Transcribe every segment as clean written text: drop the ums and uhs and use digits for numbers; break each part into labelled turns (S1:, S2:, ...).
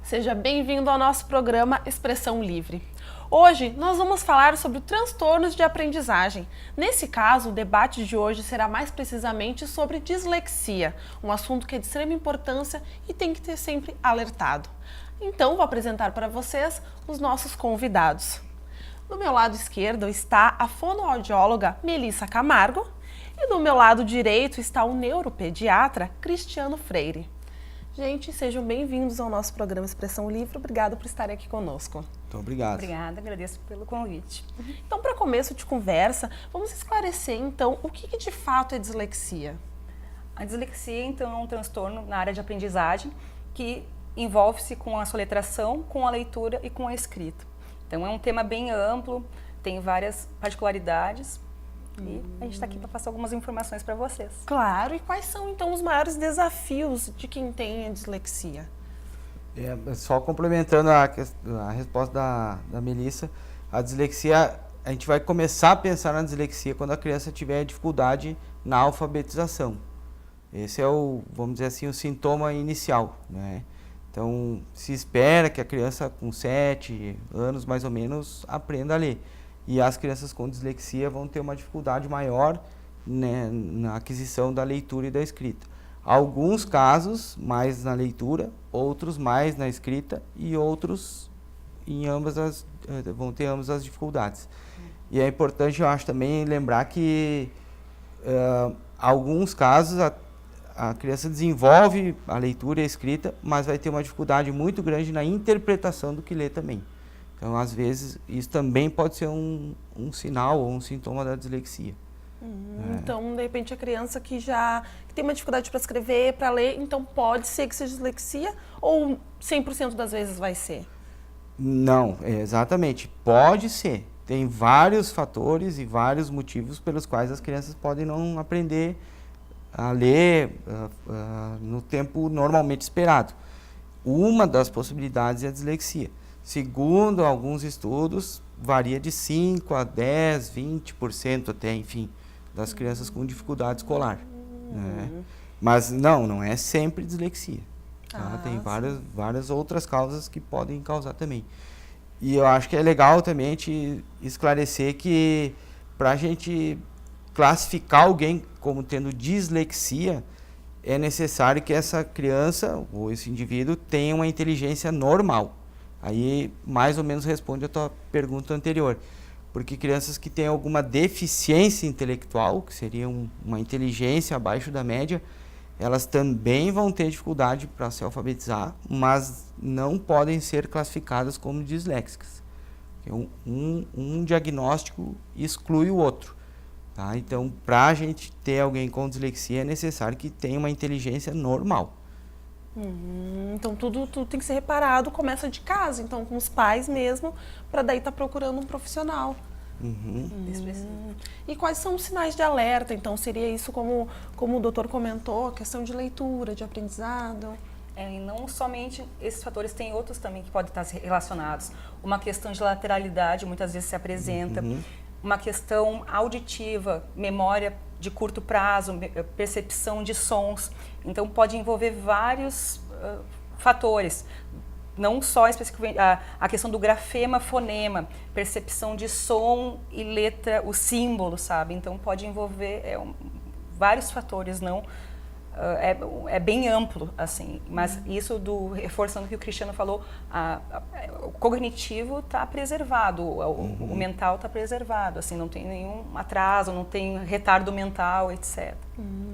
S1: Seja bem-vindo ao nosso programa Expressão Livre. Hoje nós vamos falar sobre transtornos de aprendizagem. Nesse caso, o debate de hoje será mais precisamente sobre dislexia, um assunto que é de extrema importância e tem que ter sempre alertado. Então, vou apresentar para vocês os nossos convidados. Do meu lado esquerdo está a fonoaudióloga Melissa Camargo e do meu lado direito está o neuropediatra Cristiano Freire. Gente, sejam bem-vindos ao nosso programa Expressão Livre. Obrigada por estarem aqui conosco.
S2: Muito obrigado.
S3: Obrigada, agradeço pelo convite.
S1: Então, para começo de conversa, vamos esclarecer, então, o que de fato é dislexia?
S3: A dislexia, então, é um transtorno na área de aprendizagem que envolve-se com a soletração, com a leitura e com a escrita. Então, é um tema bem amplo, tem várias particularidades. E a gente está aqui para passar algumas informações para vocês.
S1: Claro, e quais são então os maiores desafios de quem tem a dislexia?
S2: Só complementando a resposta da Melissa, a dislexia, a gente vai começar a pensar na dislexia quando a criança tiver dificuldade na alfabetização. Esse é vamos dizer assim, o sintoma inicial, né? Então, se espera que a criança com 7 anos, mais ou menos, aprenda a ler. E as crianças com dislexia vão ter uma dificuldade maior, né, na aquisição da leitura e da escrita. Alguns casos mais na leitura, outros mais na escrita e outros vão ter ambas as dificuldades. E é importante, eu acho, também lembrar que alguns casos a criança desenvolve a leitura e a escrita, mas vai ter uma dificuldade muito grande na interpretação do que lê também. Então, às vezes, isso também pode ser um sinal ou um sintoma da dislexia.
S1: Então, de repente, a criança que tem uma dificuldade para escrever, para ler, então pode ser que seja dislexia ou 100% das vezes vai ser?
S2: Não, exatamente. Pode ser. Tem vários fatores e vários motivos pelos quais as crianças podem não aprender a ler no tempo normalmente esperado. Uma das possibilidades é a dislexia. Segundo alguns estudos, varia de 5 a 10, 20% até, enfim, das crianças com dificuldade escolar. Né? Mas não é sempre dislexia. Tá? Tem várias outras causas que podem causar também. E eu acho que é legal também a gente esclarecer que para a gente classificar alguém como tendo dislexia, é necessário que essa criança ou esse indivíduo tenha uma inteligência normal. Aí, mais ou menos, responde a tua pergunta anterior. Porque crianças que têm alguma deficiência intelectual, que seria uma inteligência abaixo da média, elas também vão ter dificuldade para se alfabetizar, mas não podem ser classificadas como disléxicas. Um diagnóstico exclui o outro. Tá? Então, para a gente ter alguém com dislexia, é necessário que tenha uma inteligência normal.
S1: Então tudo tem que ser reparado, começa de casa, então com os pais mesmo, para daí estar procurando um profissional. E quais são os sinais de alerta? Então seria isso como o doutor comentou, questão de leitura, de aprendizado?
S3: E não somente esses fatores, tem outros também que podem estar relacionados. Uma questão de lateralidade muitas vezes se apresenta, uma questão auditiva, memória de curto prazo, percepção de sons. Então, pode envolver vários fatores, não só especificamente a questão do grafema, fonema, percepção de som e letra, o símbolo, sabe? Então, pode envolver vários fatores, não... É bem amplo, assim, mas isso reforçando o que o Cristiano falou, o cognitivo está preservado, o mental está preservado, assim, não tem nenhum atraso, não tem retardo mental, etc.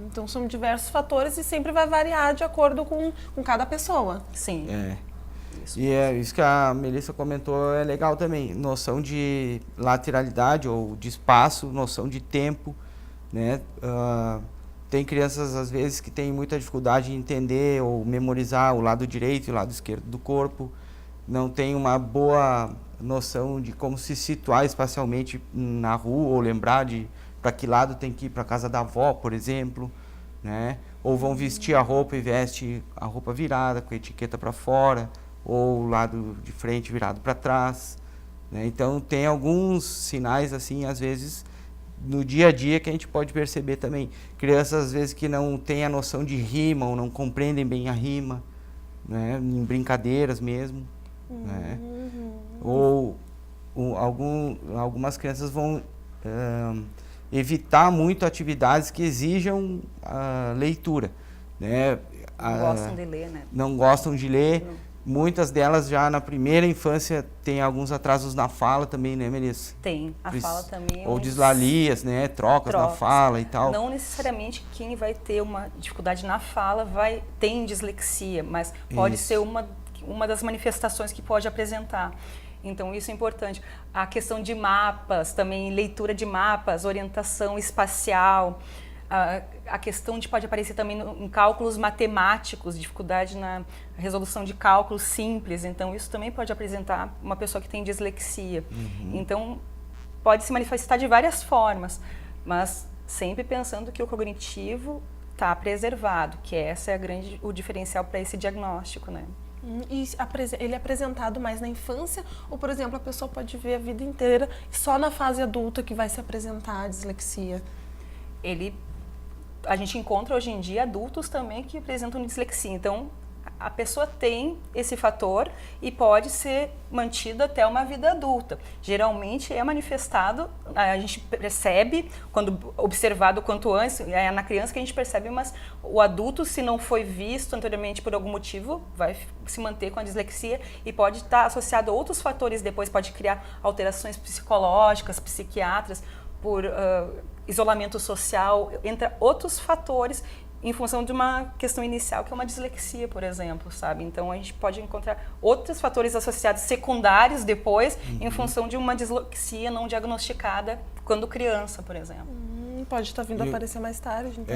S1: Então são diversos fatores e sempre vai variar de acordo com cada pessoa.
S3: Sim.
S2: Isso que a Melissa comentou é legal também, noção de lateralidade ou de espaço, noção de tempo, né? Tem crianças, às vezes, que têm muita dificuldade em entender ou memorizar o lado direito e o lado esquerdo do corpo. Não tem uma boa noção de como se situar espacialmente na rua ou lembrar para que lado tem que ir, para a casa da avó, por exemplo. Né? Ou vão vestir a roupa e veste a roupa virada, com a etiqueta para fora, ou o lado de frente virado para trás. Né? Então, tem alguns sinais, assim, às vezes... no dia a dia que a gente pode perceber também. Crianças, às vezes, que não têm a noção de rima ou não compreendem bem a rima. né, em brincadeiras mesmo, né? Ou algumas crianças vão evitar muito atividades que exijam a leitura, né?
S3: Não gostam de ler, né?
S2: Não gostam de ler. Muitas delas já na primeira infância têm alguns atrasos na fala também, né, Melissa?
S3: Tem. A fala também.
S2: Ou dislalias, né? Trocas na fala e tal.
S3: Não necessariamente quem vai ter uma dificuldade na fala tem dislexia, mas pode ser uma das manifestações que pode apresentar. Então, isso é importante. A questão de mapas, também leitura de mapas, orientação espacial. A questão pode aparecer também em cálculos matemáticos, dificuldade na resolução de cálculos simples. Então, isso também pode apresentar uma pessoa que tem dislexia. Então, pode se manifestar de várias formas, mas sempre pensando que o cognitivo está preservado, que essa é o diferencial para esse diagnóstico, né?
S1: E ele é apresentado mais na infância ou, por exemplo, a pessoa pode ver a vida inteira e só na fase adulta que vai se apresentar a dislexia? A gente encontra hoje em dia adultos também que apresentam dislexia. Então, a pessoa tem esse fator e pode ser mantido até uma vida adulta. Geralmente é manifestado, a gente percebe, quando observado quanto antes, é na criança que a gente percebe, mas o adulto, se não foi visto anteriormente por algum motivo, vai se manter com a dislexia e pode estar associado a outros fatores depois, pode criar alterações psicológicas, psiquiátricas, por isolamento social, entre outros fatores, em função de uma questão inicial, que é uma dislexia, por exemplo, sabe? Então, a gente pode encontrar outros fatores associados secundários depois, em função de uma dislexia não diagnosticada quando criança, por exemplo. Pode estar vindo a aparecer mais tarde, então.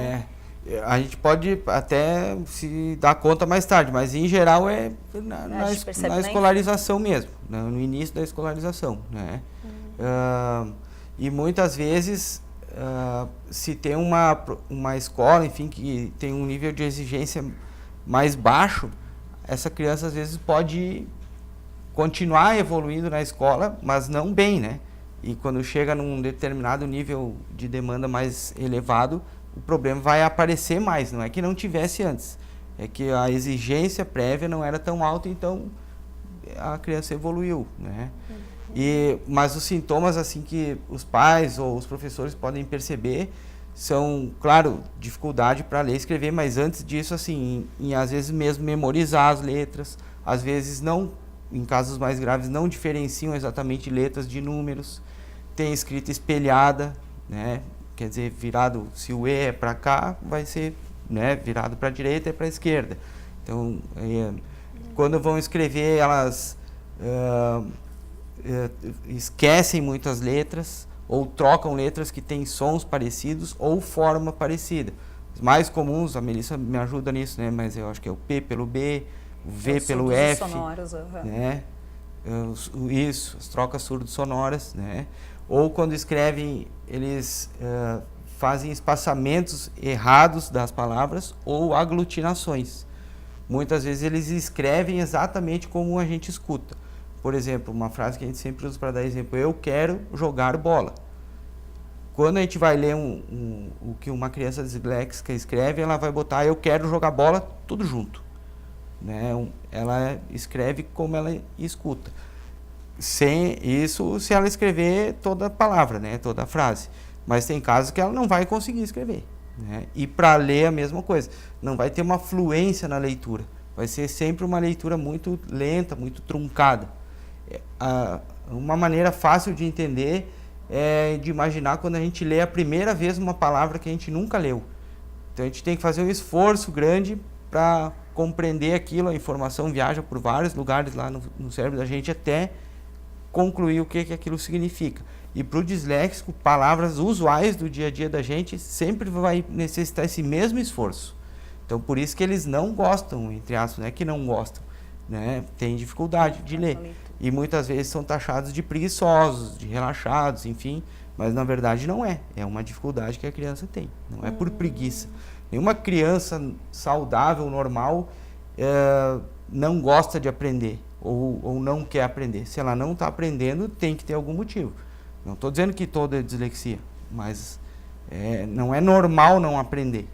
S2: A gente pode até se dar conta mais tarde, mas em geral na escolarização mesmo, no início da escolarização, né? E muitas vezes se tem uma escola, enfim, que tem um nível de exigência mais baixo, essa criança às vezes pode continuar evoluindo na escola, mas não bem, né? E quando chega num determinado nível de demanda mais elevado, o problema vai aparecer mais. Não é que não tivesse antes, é que a exigência prévia não era tão alta, então a criança evoluiu, né? Mas os sintomas assim que os pais ou os professores podem perceber são, claro, dificuldade para ler e escrever, mas antes disso, assim, às vezes mesmo memorizar as letras, às vezes não, em casos mais graves, não diferenciam exatamente letras de números, tem escrita espelhada, né? Quer dizer, virado, se o E é para cá, vai ser, né, virado para a direita é para a esquerda. Então, quando vão escrever, elas esquecem muitas letras ou trocam letras que têm sons parecidos ou forma parecida. Os mais comuns, a Melissa me ajuda nisso, né? Mas eu acho que é o P pelo B, o V pelo F,
S3: sonoros,
S2: né? Isso, as trocas surdo-sonoras, né? Ou quando escrevem, eles fazem espaçamentos errados das palavras ou aglutinações. Muitas vezes eles escrevem exatamente como a gente escuta. Por exemplo, uma frase que a gente sempre usa para dar exemplo: eu quero jogar bola. Quando a gente vai ler o que uma criança disléxica escreve, ela vai botar eu quero jogar bola tudo junto, né? Ela escreve como ela escuta. Sem isso, se ela escrever toda a palavra, né? Toda a frase. Mas tem casos que ela não vai conseguir escrever, né? E para ler a mesma coisa. Não vai ter uma fluência na leitura. Vai ser sempre uma leitura muito lenta, muito truncada. Uma maneira fácil de entender é de imaginar quando a gente lê a primeira vez uma palavra que a gente nunca leu. Então a gente tem que fazer um esforço grande para compreender aquilo, a informação viaja por vários lugares lá no cérebro da gente até concluir o que aquilo significa. E para o disléxico, palavras usuais do dia a dia da gente sempre vai necessitar esse mesmo esforço. Então por isso que eles não gostam, entre aspas, não é que não gostam, né? Tem dificuldade de ler. E muitas vezes são taxados de preguiçosos, de relaxados, enfim, mas na verdade não é. É uma dificuldade que a criança tem, não é por preguiça. Nenhuma criança saudável, normal, não gosta de aprender ou não quer aprender. Se ela não está aprendendo, tem que ter algum motivo. Não estou dizendo que toda é dislexia, mas não é normal não aprender.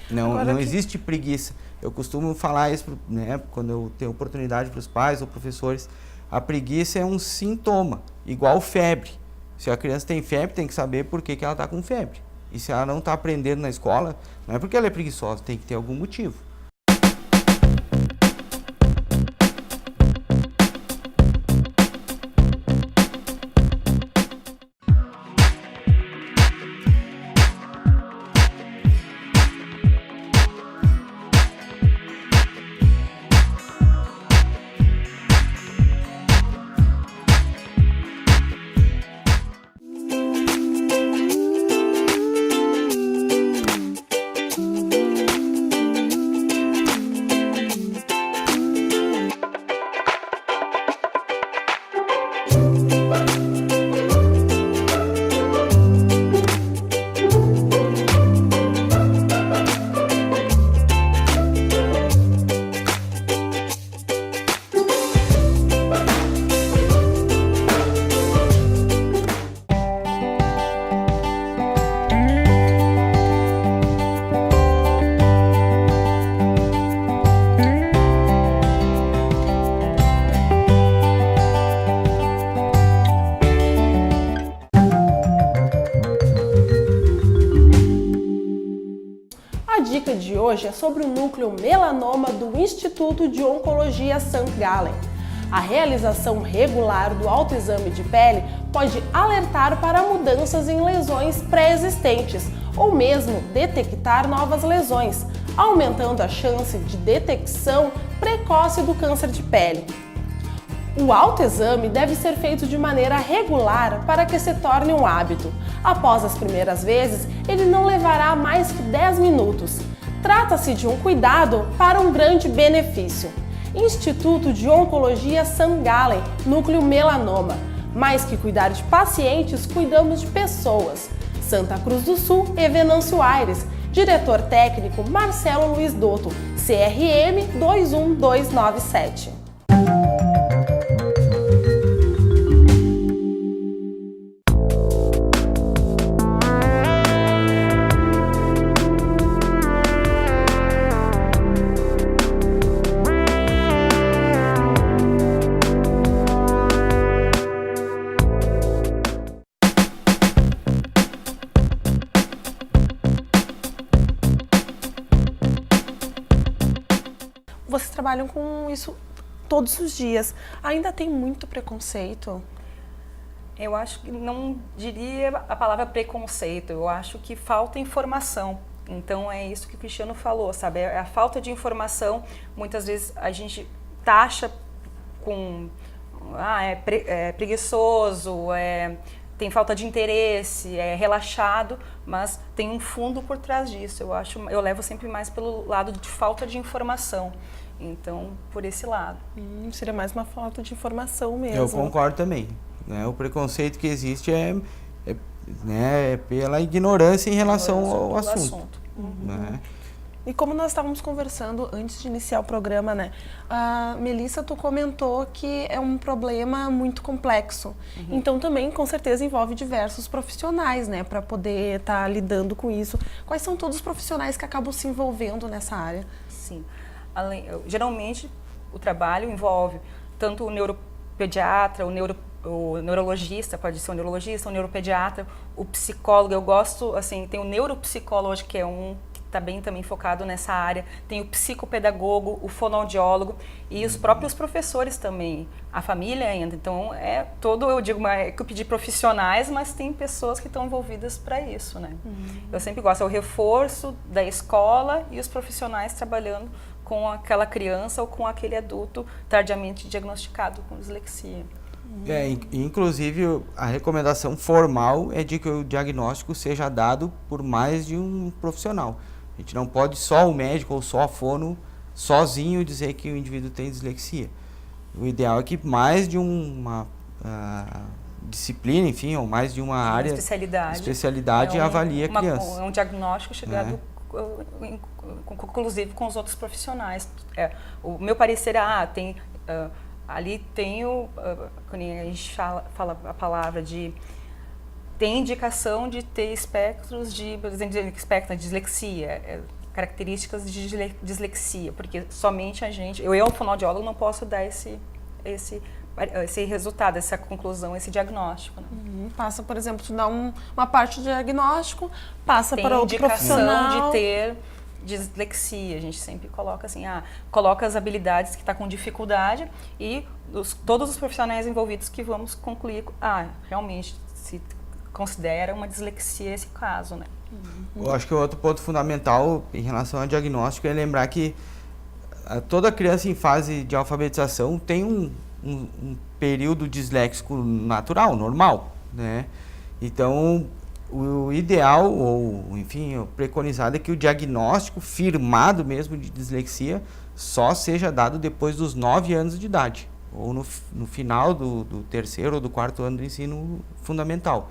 S2: Não existe preguiça. Eu costumo falar isso, né, quando eu tenho oportunidade para os pais ou professores. A preguiça é um sintoma, igual febre. Se a criança tem febre, tem que saber por que ela está com febre. E se ela não está aprendendo na escola, não é porque ela é preguiçosa, tem que ter algum motivo.
S1: A dica de hoje é sobre o núcleo melanoma do Instituto de Oncologia St. Gallen. A realização regular do autoexame de pele pode alertar para mudanças em lesões pré-existentes ou mesmo detectar novas lesões, aumentando a chance de detecção precoce do câncer de pele. O autoexame deve ser feito de maneira regular para que se torne um hábito. Após as primeiras vezes, ele não levará mais que 10 minutos. Trata-se de um cuidado para um grande benefício. Instituto de Oncologia St. Gallen, núcleo melanoma. Mais que cuidar de pacientes, cuidamos de pessoas. Santa Cruz do Sul e Venâncio Aires. Diretor técnico Marcelo Luiz Dotto, CRM 21297. Vocês trabalham com isso todos os dias. Ainda tem muito preconceito?
S3: Eu acho que não diria a palavra preconceito, eu acho que falta informação. Então é isso que o Cristiano falou, sabe? É a falta de informação. Muitas vezes a gente taxa com é preguiçoso, tem falta de interesse, é relaxado, mas tem um fundo por trás disso. Eu levo sempre mais pelo lado de falta de informação. Então, por esse lado.
S1: Seria mais uma falta de informação mesmo.
S2: Eu concordo também. Né? O preconceito que existe é pela ignorância em relação ao assunto. Né?
S1: E como nós estávamos conversando antes de iniciar o programa, né? A Melissa, tu comentou que é um problema muito complexo. Então também, com certeza, envolve diversos profissionais, né? Para poder estar lidando com isso. Quais são todos os profissionais que acabam se envolvendo nessa área?
S3: Sim. Geralmente, o trabalho envolve tanto o neuropediatra, o neurologista, pode ser o neurologista, o neuropediatra, o psicólogo. Eu gosto, assim, tem o neuropsicólogo, que é um que está bem também focado nessa área, tem o psicopedagogo, o fonoaudiólogo e os próprios professores também, a família ainda. Então, eu digo uma equipe de profissionais, mas tem pessoas que estão envolvidas para isso, né? Eu sempre gosto, é o reforço da escola e os profissionais trabalhando com aquela criança ou com aquele adulto tardiamente diagnosticado com dislexia.
S2: Inclusive, a recomendação formal é de que o diagnóstico seja dado por mais de um profissional. A gente não pode só o médico ou só a fono sozinho dizer que o indivíduo tem dislexia. O ideal é que mais de uma disciplina, enfim, ou mais de uma área, especialidade avalie a criança.
S3: É um diagnóstico chegado inclusive com os outros profissionais. O meu parecer ali tem quando a gente fala a palavra de tem indicação de ter espectros de, por exemplo, espectro de dislexia, características de dislexia, porque somente a gente, eu fonoaudiólogo, não posso dar esse resultado, essa conclusão, esse diagnóstico. Né?
S1: Passa, por exemplo, tu dá uma parte do diagnóstico, passa
S3: tem
S1: para outro profissional.
S3: Tem indicação de ter dislexia, a gente sempre coloca assim, coloca as habilidades que está com dificuldade e todos os profissionais envolvidos que vamos concluir, realmente se considera uma dislexia esse caso, né?
S2: Eu acho que outro ponto fundamental em relação ao diagnóstico é lembrar que toda criança em fase de alfabetização tem um período disléxico natural, normal, né? Então, o ideal, ou enfim, o preconizado é que o diagnóstico firmado mesmo de dislexia só seja dado depois dos 9 anos de idade, ou no final do terceiro ou do quarto ano do ensino fundamental.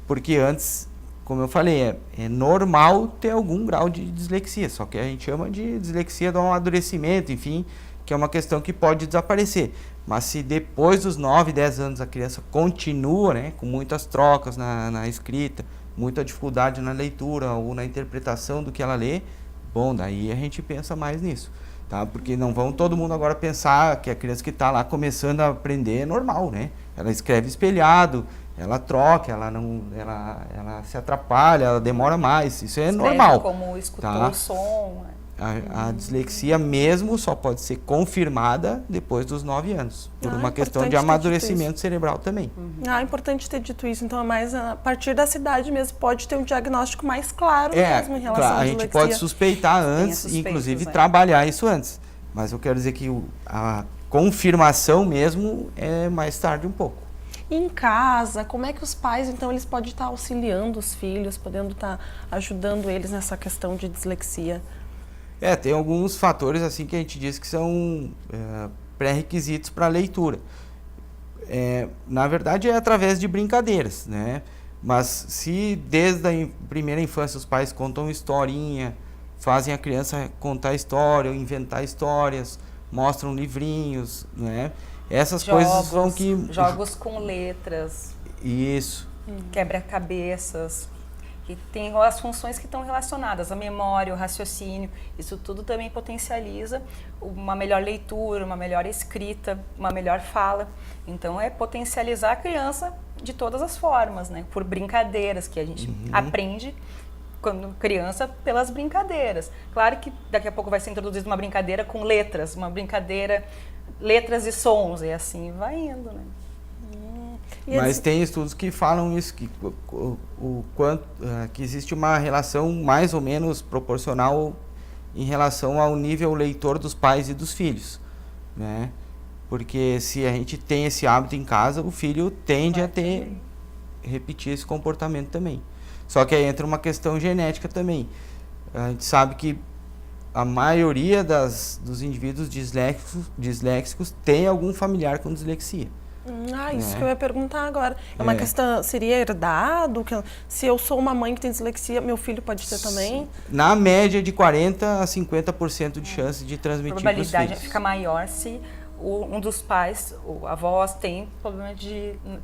S2: Porque antes, como eu falei, é normal ter algum grau de dislexia, só que a gente chama de dislexia do amadurecimento, enfim, que é uma questão que pode desaparecer. Mas se depois dos 9, 10 anos a criança continua, né, com muitas trocas na escrita, muita dificuldade na leitura ou na interpretação do que ela lê, bom, daí a gente pensa mais nisso, tá? Porque não vão todo mundo agora pensar que a criança que está lá começando a aprender é normal, né? Ela escreve espelhado, ela troca, ela se atrapalha, ela demora mais, isso é normal.
S3: Como escutou
S2: tá?
S3: o som.
S2: A dislexia mesmo só pode ser confirmada depois dos 9 anos, por uma questão de amadurecimento cerebral também.
S1: É importante ter dito isso, então é mais a partir da cidade mesmo, pode ter um diagnóstico mais claro mesmo em relação à dislexia.
S2: A gente pode suspeitar antes, inclusive trabalhar isso antes, mas eu quero dizer que a confirmação mesmo é mais tarde um pouco.
S1: Em casa, como é que os pais, então, eles podem estar auxiliando os filhos, podendo estar ajudando eles nessa questão de dislexia?
S2: Tem alguns fatores assim que a gente diz que são pré-requisitos para a leitura. Na verdade, é através de brincadeiras, né? Mas se desde a primeira infância os pais contam historinha, fazem a criança contar história, ou inventar histórias, mostram livrinhos, né? Essas coisas vão que...
S3: Jogos com letras.
S2: Isso.
S3: Quebra-cabeças. Que tem as funções que estão relacionadas, a memória, o raciocínio, isso tudo também potencializa uma melhor leitura, uma melhor escrita, uma melhor fala. Então é potencializar a criança de todas as formas, né? Por brincadeiras que a gente aprende quando criança pelas brincadeiras. Claro que daqui a pouco vai ser introduzida uma brincadeira com letras, uma brincadeira, letras e sons, e assim vai indo, né?
S2: Mas tem estudos que falam isso, que que existe uma relação mais ou menos proporcional em relação ao nível leitor dos pais e dos filhos, né? Porque se a gente tem esse hábito em casa, o filho tende a repetir esse comportamento também. Só que aí entra uma questão genética também. A gente sabe que a maioria dos indivíduos disléxicos tem algum familiar com dislexia.
S1: Isso que eu ia perguntar agora. É uma questão, seria herdado? Se eu sou uma mãe que tem dislexia, meu filho pode ter também?
S2: Na média de 40% a 50% de chance de transmitir para os filhos. A
S3: probabilidade fica maior se um dos pais, o avó,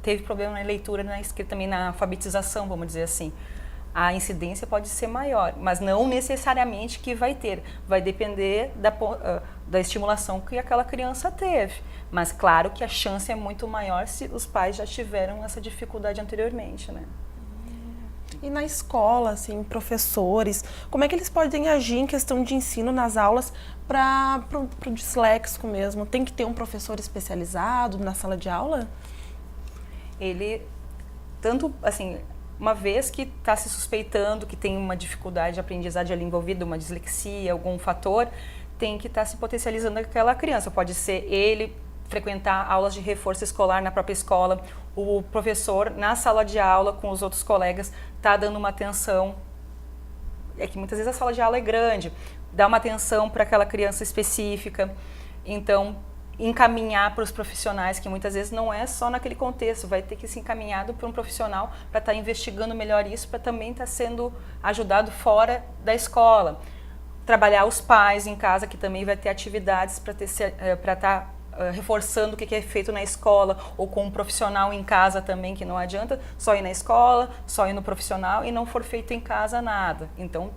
S3: teve problema na leitura, na escrita, também na alfabetização, vamos dizer assim. A incidência pode ser maior, mas não necessariamente que vai ter. Vai depender da estimulação que aquela criança teve. Mas claro que a chance é muito maior se os pais já tiveram essa dificuldade anteriormente, né?
S1: E na escola, assim, professores, como é que eles podem agir em questão de ensino nas aulas para o disléxico mesmo? Tem que ter um professor especializado na sala de aula?
S3: Ele, tanto assim, uma vez que está se suspeitando que tem uma dificuldade de aprendizagem ali envolvida, uma dislexia, algum fator, tem que estar se potencializando aquela criança. Pode ser ele frequentar aulas de reforço escolar na própria escola, o professor na sala de aula com os outros colegas está dando uma atenção. É que muitas vezes a sala de aula é grande, dá uma atenção para aquela criança específica. Então, encaminhar para os profissionais, que muitas vezes não é só naquele contexto, vai ter que ser encaminhado para um profissional para estar investigando melhor isso, para também estar sendo ajudado fora da escola. Trabalhar os pais em casa, que também vai ter atividades para estar reforçando o que é feito na escola, ou com um profissional em casa também, que não adianta só ir na escola, só ir no profissional e não for feito em casa nada. Então,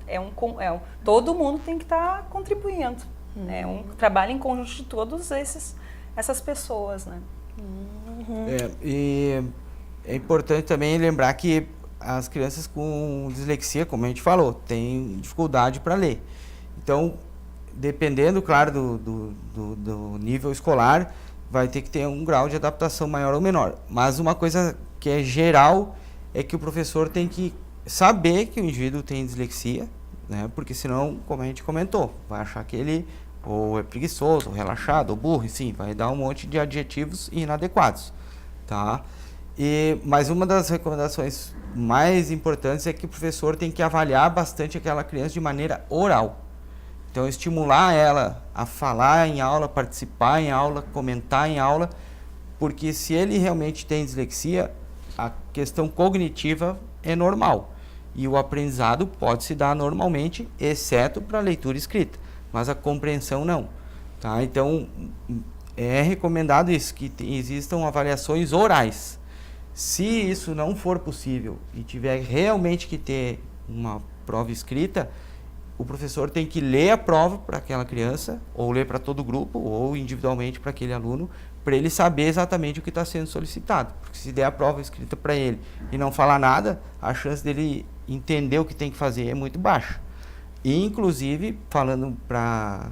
S3: todo mundo tem que estar contribuindo. É um trabalho em conjunto de todas essas pessoas, né?
S2: E é importante também lembrar que as crianças com dislexia, como a gente falou, têm dificuldade para ler. Então, dependendo, claro, do nível escolar, vai ter que ter um grau de adaptação maior ou menor. Mas uma coisa que é geral é que o professor tem que saber que o indivíduo tem dislexia, né? Porque senão, como a gente comentou, vai achar que ele ou é preguiçoso, ou relaxado, ou burro, sim, vai dar um monte de adjetivos inadequados, tá? Mas uma das recomendações mais importantes é que o professor tem que avaliar bastante aquela criança de maneira oral. Então, estimular ela a falar em aula, participar em aula, comentar em aula, porque se ele realmente tem dislexia, a questão cognitiva é normal. E o aprendizado pode se dar normalmente, exceto para a leitura escrita, mas a compreensão não. Tá? Então, é recomendado isso, que existam avaliações orais. Se isso não for possível e tiver realmente que ter uma prova escrita, o professor tem que ler a prova para aquela criança, ou ler para todo o grupo, ou individualmente para aquele aluno, para ele saber exatamente o que está sendo solicitado. Porque se der a prova escrita para ele e não falar nada, a chance dele entender o que tem que fazer é muito baixa. E, inclusive, falando para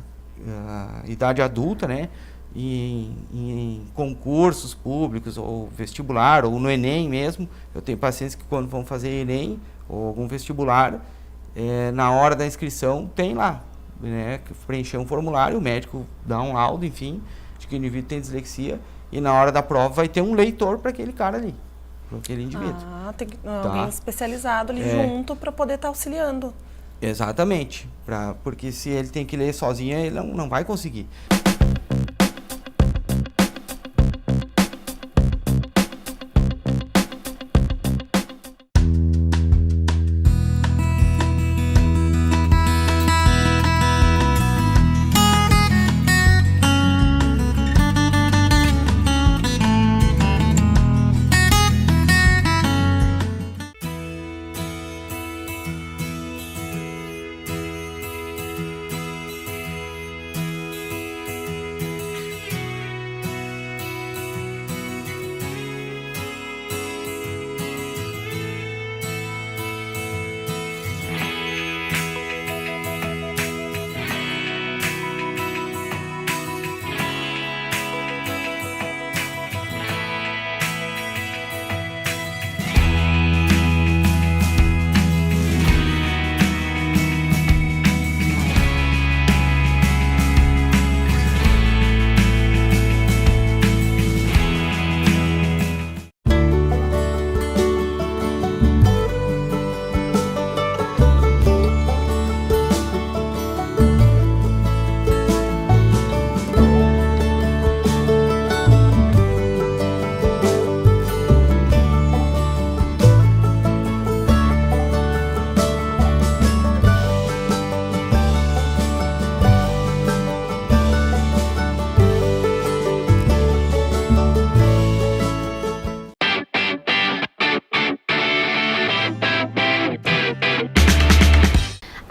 S2: idade adulta, né, em concursos públicos, ou vestibular, ou no Enem mesmo, eu tenho pacientes que quando vão fazer Enem, ou algum vestibular, na hora da inscrição tem lá, né, preencher um formulário, o médico dá um laudo, enfim, de que o indivíduo tem dislexia, e na hora da prova vai ter um leitor para aquele cara ali, para aquele indivíduo.
S1: Tem alguém especializado ali junto para poder estar auxiliando.
S2: Exatamente, porque se ele tem que ler sozinho, ele não vai conseguir.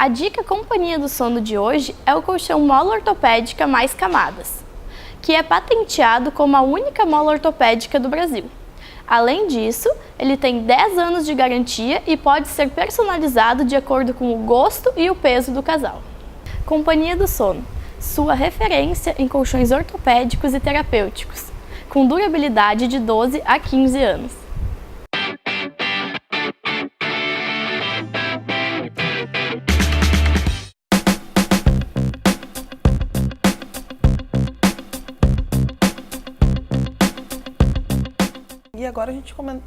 S4: A dica Companhia do Sono de hoje é o colchão mola ortopédica mais camadas, que é patenteado como a única mola ortopédica do Brasil. Além disso, ele tem 10 anos de garantia e pode ser personalizado de acordo com o gosto e o peso do casal. Companhia do Sono, sua referência em colchões ortopédicos e terapêuticos, com durabilidade de 12 a 15 anos.
S1: E agora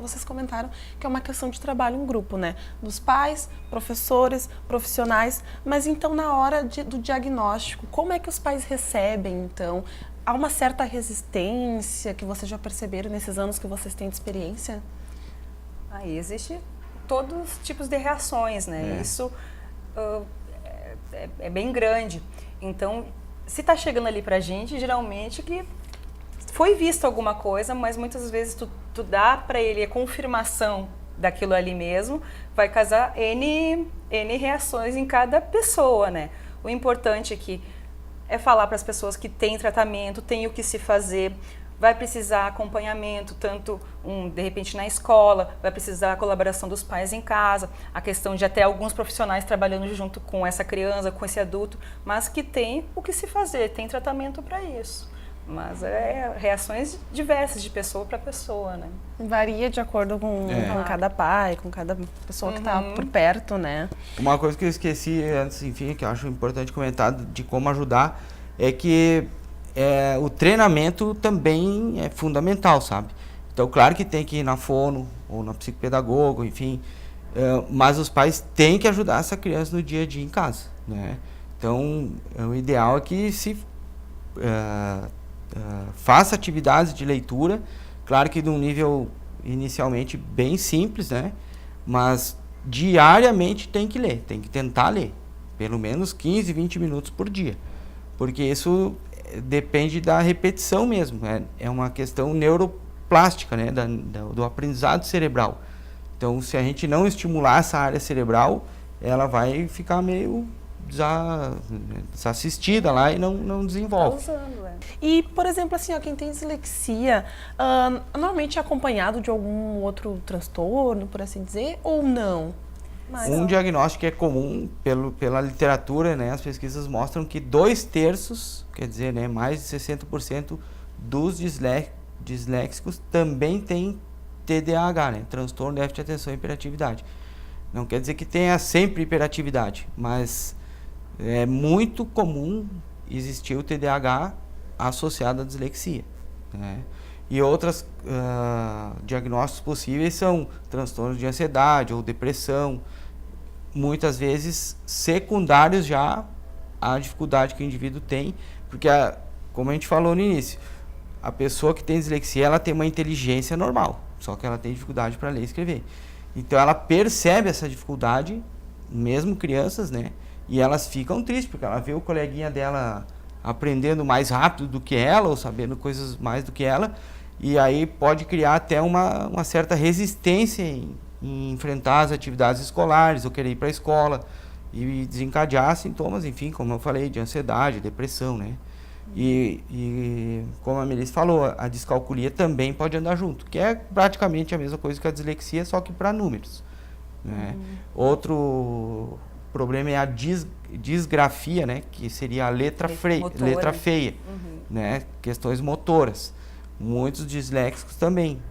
S1: vocês comentaram que é uma questão de trabalho em grupo, né? Dos pais, professores, profissionais. Mas então, na hora do diagnóstico, como é que os pais recebem, então? Há uma certa resistência que vocês já perceberam nesses anos que vocês têm de experiência?
S3: Aí existe todos os tipos de reações, né? Isso é bem grande. Então, se está chegando ali para a gente, geralmente que foi visto alguma coisa, mas muitas vezes tu dá para ele a confirmação daquilo ali mesmo, vai causar N reações em cada pessoa, né? O importante aqui é falar para as pessoas que tem tratamento, tem o que se fazer, vai precisar acompanhamento, tanto de repente na escola, vai precisar a colaboração dos pais em casa, a questão de até alguns profissionais trabalhando junto com essa criança, com esse adulto, mas que tem o que se fazer, tem tratamento para isso. Mas reações diversas de pessoa para pessoa, né?
S1: Varia de acordo com cada pai, com cada pessoa que está por perto, né?
S2: Uma coisa que eu esqueci antes, enfim, que eu acho importante comentar de como ajudar, é que o treinamento também é fundamental, sabe? Então, claro que tem que ir na fono ou na psicopedagoga, enfim, mas os pais têm que ajudar essa criança no dia a dia em casa, né? Então, o ideal é que se faça atividades de leitura, claro que de um nível inicialmente bem simples, né? Mas diariamente tem que ler, tem que tentar ler, pelo menos 15, 20 minutos por dia, porque isso depende da repetição mesmo, é uma questão neuroplástica, né? Do aprendizado cerebral. Então, se a gente não estimular essa área cerebral, ela vai ficar meio desassistida lá e não desenvolve.
S3: Tá usando,
S1: E, por exemplo, assim, quem tem dislexia, normalmente é acompanhado de algum outro transtorno, por assim dizer, ou não?
S2: Um diagnóstico que é comum pela literatura, né, as pesquisas mostram que 2/3, quer dizer, né, mais de 60% dos disléxicos também têm TDAH, né, transtorno de déficit de atenção e hiperatividade. Não quer dizer que tenha sempre hiperatividade, mas é muito comum existir o TDAH associado à dislexia, né? E outros diagnósticos possíveis são transtornos de ansiedade ou depressão, muitas vezes secundários já à dificuldade que o indivíduo tem, porque, como a gente falou no início, a pessoa que tem dislexia, ela tem uma inteligência normal, só que ela tem dificuldade para ler e escrever. Então ela percebe essa dificuldade, mesmo crianças, né? E elas ficam tristes, porque ela vê o coleguinha dela aprendendo mais rápido do que ela, ou sabendo coisas mais do que ela, e aí pode criar até uma certa resistência em enfrentar as atividades escolares, ou querer ir para a escola, e desencadear sintomas, enfim, como eu falei, de ansiedade, depressão, né? E como a Melissa falou, a descalculia também pode andar junto, que é praticamente a mesma coisa que a dislexia, só que para números, né? Outro problema é a disgrafia, né? Que seria a letra feia, né? Questões motoras. Muitos disléxicos também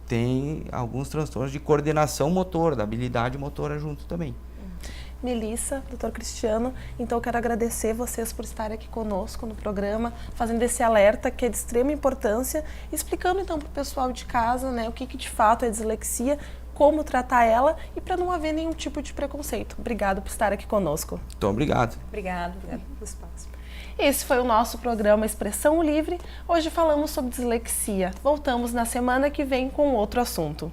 S2: têm alguns transtornos de coordenação motora, da habilidade motora junto também.
S1: Melissa, doutor Cristiano, então eu quero agradecer vocês por estarem aqui conosco no programa, fazendo esse alerta que é de extrema importância, explicando então para o pessoal de casa, né, o que de fato é dislexia, como tratar ela e para não haver nenhum tipo de preconceito. Obrigado por estar aqui conosco.
S2: Muito obrigado.
S3: Obrigada pelo espaço.
S1: Esse foi o nosso programa Expressão Livre. Hoje falamos sobre dislexia. Voltamos na semana que vem com outro assunto.